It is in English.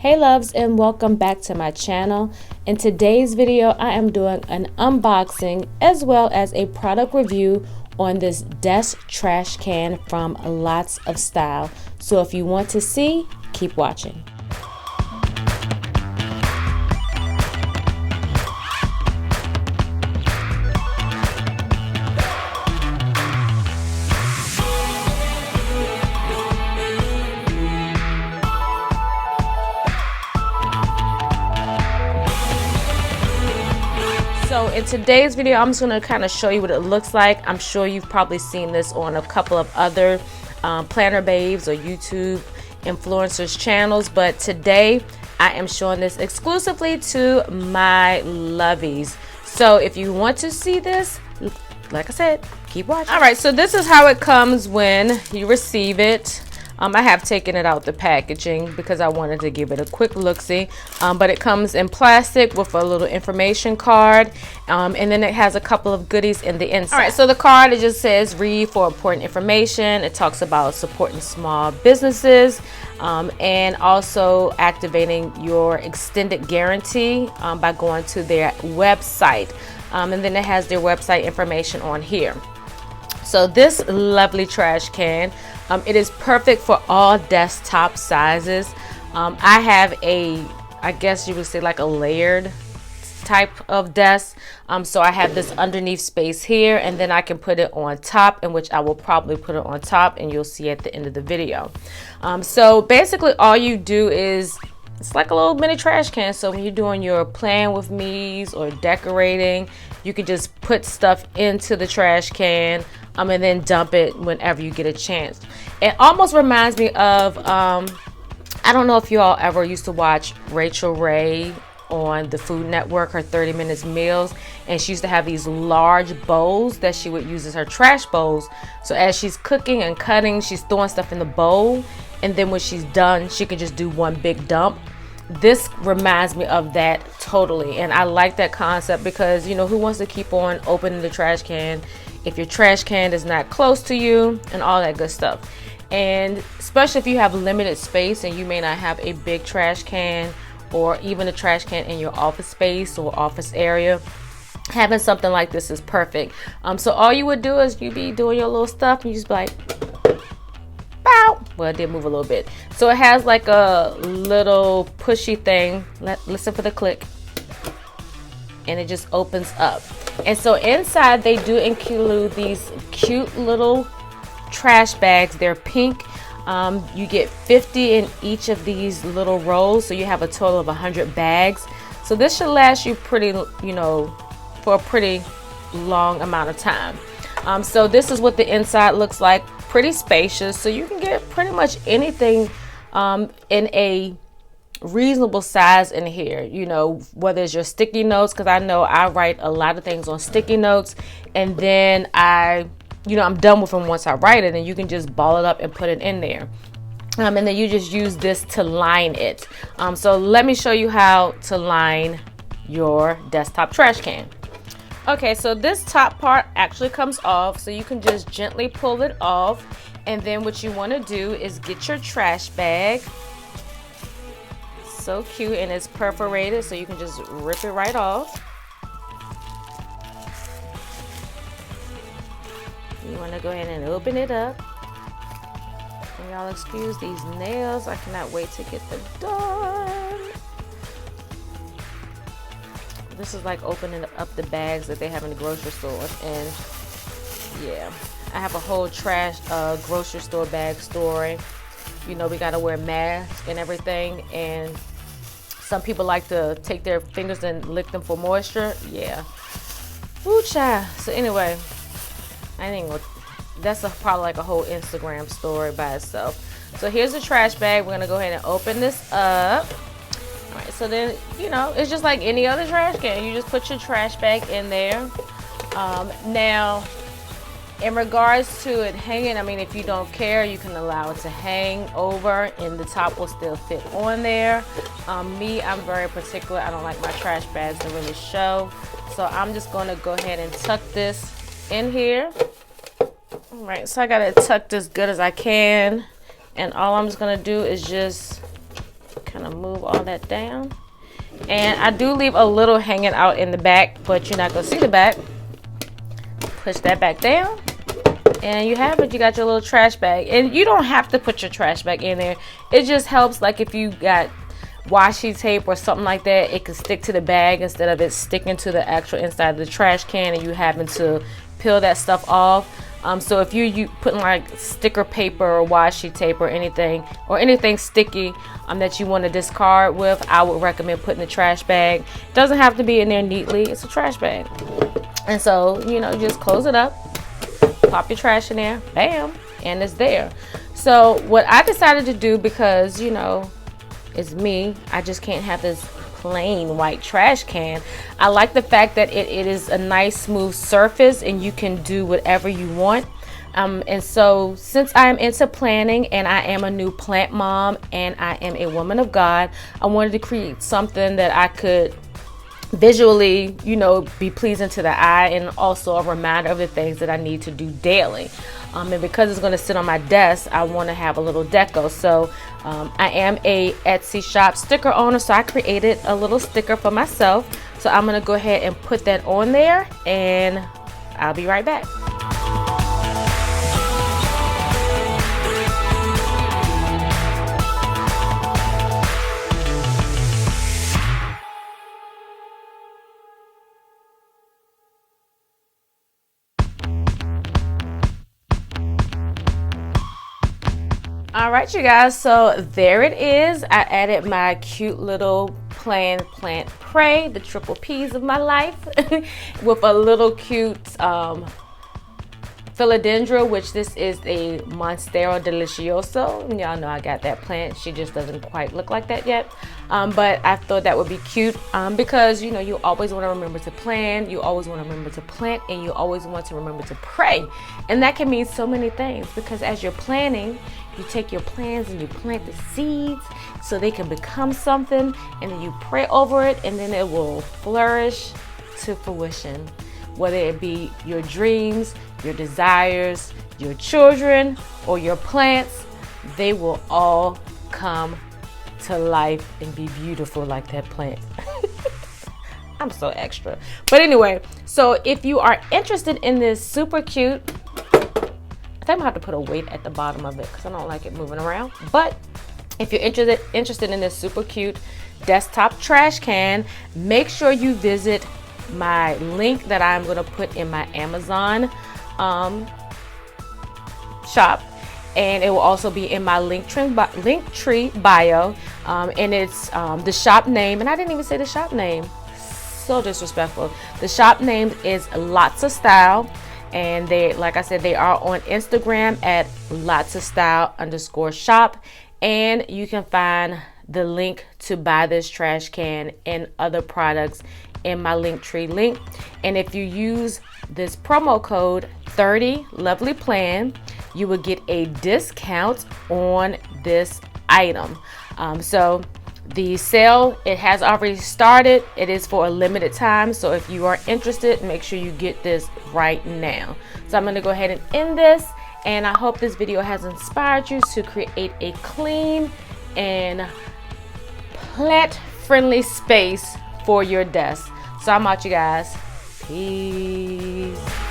Hey loves, and welcome back to my channel. In today's video I am doing an unboxing as well as a product review on this desk trash can from Lots of Style. So if you want to see, keep watching. So in today's video, I'm just going to kind of show you what it looks like. I'm sure you've probably seen this on a couple of other planner babes or YouTube influencers channels, but today I am showing this exclusively to my lovies. So if you want to see this, like I said, keep watching. All right, so this is how it comes when you receive it. I have taken it out the packaging because I wanted to give it a quick look-see, but it comes in plastic with a little information card, and then it has a couple of goodies in the inside. All right, so the card, it just says read for important information. It talks about supporting small businesses and also activating your extended guarantee by going to their website, and then it has their website information on here. So this lovely trash can, it is perfect for all desktop sizes. I have I guess you would say like a layered type of desk. So I have this underneath space here, and then I can put it on top, in which I will probably put it on top, and you'll see at the end of the video. So basically all you do is, it's like a little mini trash can. So when you're doing your plan with me's or decorating, you can just put stuff into the trash can and then dump it whenever you get a chance. It almost reminds me of, I don't know if you all ever used to watch Rachel Ray on the Food Network, her 30 Minutes Meals, and she used to have these large bowls that she would use as her trash bowls. So as she's cooking and cutting, she's throwing stuff in the bowl, and then when she's done, she can just do one big dump. This reminds me of that totally, and I like that concept because, you know, who wants to keep on opening the trash can if your trash can is not close to you and all that good stuff. And especially if you have limited space and you may not have a big trash can or even a trash can in your office space or office area, having something like this is perfect. So all you would do is you be doing your little stuff and you just be like, bow. Well, it did move a little bit. So it has like a little pushy thing. Listen for the click. And it just opens up. And so inside they do include these cute little trash bags. They're pink. You get 50 in each of these little rolls, so you have a total of 100 bags. So this should last you pretty, you know, for a pretty long amount of time. So this is what the inside looks like. Pretty spacious, so you can get pretty much anything in a reasonable size in here, you know, whether it's your sticky notes, because I know I write a lot of things on sticky notes, and then I'm done with them once I write it, and you can just ball it up and put it in there, and then you just use this to line it. So let me show you how to line your desktop trash can. Okay, so this top part actually comes off, so you can just gently pull it off, and then what you want to do is get your trash bag. So cute, and it's perforated, so you can just rip it right off. You want to go ahead and open it up. And y'all excuse these nails, I cannot wait to get them done. This is like opening up the bags that they have in the grocery store, and yeah, I have a whole trash grocery store bag story. You know, we gotta wear masks and everything, and some people like to take their fingers and lick them for moisture. Yeah. Ooh, child. So anyway, that's probably like a whole Instagram story by itself. So here's the trash bag. We're gonna go ahead and open this up. All right, so then, you know, it's just like any other trash can. You just put your trash bag in there. Now, in regards to it hanging, I mean, if you don't care, you can allow it to hang over and the top will still fit on there. Me, I'm very particular. I don't like my trash bags to really show. So I'm just going to go ahead and tuck this in here. All right, so I got it tucked as good as I can. And all I'm just going to do is just kind of move all that down. And I do leave a little hanging out in the back, but you're not gonna see the back. Push that back down, and you have it. You got your little trash bag, and you don't have to put your trash bag in there. It just helps, like if you got washi tape or something like that, it can stick to the bag instead of it sticking to the actual inside of the trash can and you having to peel that stuff off. So if you putting like sticker paper or washi tape or anything sticky that you want to discard with, I would recommend putting the trash bag. It doesn't have to be in there neatly. It's a trash bag. And so, you know, just close it up, pop your trash in there, bam, and it's there. So what I decided to do, because, you know, it's me, I just can't have this plain white trash can. I like the fact that it is a nice smooth surface and you can do whatever you want. And so since I'm into planning and I am a new plant mom and I am a woman of God, I wanted to create something that I could visually, you know, be pleasing to the eye, and also a reminder of the things that I need to do daily. And because it's going to sit on my desk, I want to have a little deco. So I am a Etsy shop sticker owner, so I created a little sticker for myself. So I'm going to go ahead and put that on there, and I'll be right back. All right, you guys, so there it is. I added my cute little plant pray, the triple P's of my life, with a little cute philodendron, which this is a Monstera Delicioso. Y'all know I got that plant. She just doesn't quite look like that yet. But I thought that would be cute because, you know, you always want to remember to plan, you always want to remember to plant, and you always want to remember to pray. And that can mean so many things, because as you're planning, you take your plans and you plant the seeds so they can become something, and then you pray over it, and then it will flourish to fruition. Whether it be your dreams, your desires, your children, or your plants, they will all come to life and be beautiful like that plant. I'm so extra. But anyway, so if you are interested in this super cute, I think I'm gonna have to put a weight at the bottom of it because I don't like it moving around. But if you're interested in this super cute desktop trash can, make sure you visit my link that I'm going to put in my Amazon shop, and it will also be in my link tree bio, and it's the shop name, and I didn't even say the shop name, so disrespectful. The shop name is Lotsa Style, and they, like I said, they are on Instagram at LotsaStyle_shop, and you can find the link to buy this trash can and other products in my Linktree link. And if you use this promo code 30LovelyPlan, you will get a discount on this item. So the sale, it has already started. It is for a limited time, so if you are interested, make sure you get this right now. So I'm going to go ahead and end this, and I hope this video has inspired you to create a clean and plant-friendly space for your desk. So I'm out, you guys. Peace.